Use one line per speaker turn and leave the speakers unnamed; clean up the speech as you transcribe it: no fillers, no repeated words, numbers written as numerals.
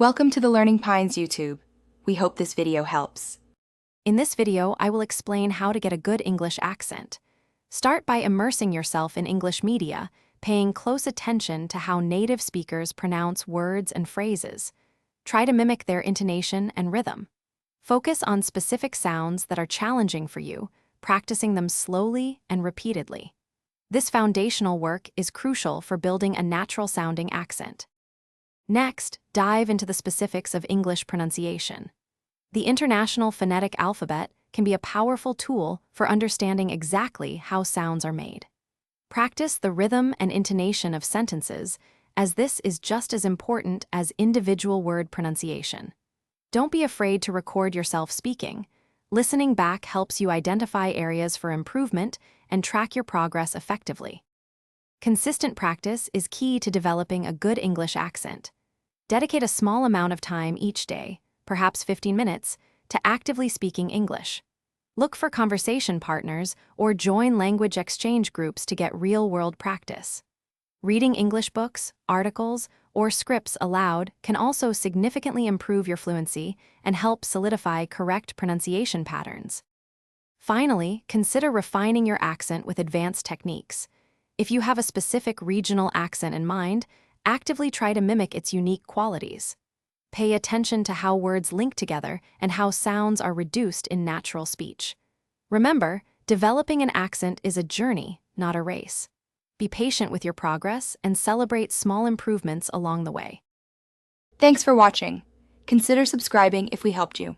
Welcome to the Learning Pines YouTube. We hope this video helps.
In this video, I will explain how to get a good English accent. Start by immersing yourself in English media, paying close attention to how native speakers pronounce words and phrases. Try to mimic their intonation and rhythm. Focus on specific sounds that are challenging for you, practicing them slowly and repeatedly. This foundational work is crucial for building a natural-sounding accent. Next, dive into the specifics of English pronunciation. The International Phonetic Alphabet can be a powerful tool for understanding exactly how sounds are made. Practice the rhythm and intonation of sentences, as this is just as important as individual word pronunciation. Don't be afraid to record yourself speaking. Listening back helps you identify areas for improvement and track your progress effectively. Consistent practice is key to developing a good English accent. Dedicate a small amount of time each day, perhaps 15 minutes, to actively speaking English. Look for conversation partners or join language exchange groups to get real-world practice. Reading English books, articles, or scripts aloud can also significantly improve your fluency and help solidify correct pronunciation patterns. Finally, consider refining your accent with advanced techniques. If you have a specific regional accent in mind, actively try to mimic its unique qualities. Pay attention to how words link together and how sounds are reduced in natural speech. Remember, developing an accent is a journey, not a race. Be patient with your progress and celebrate small improvements along the way.
Thanks for watching. Consider subscribing if we helped you.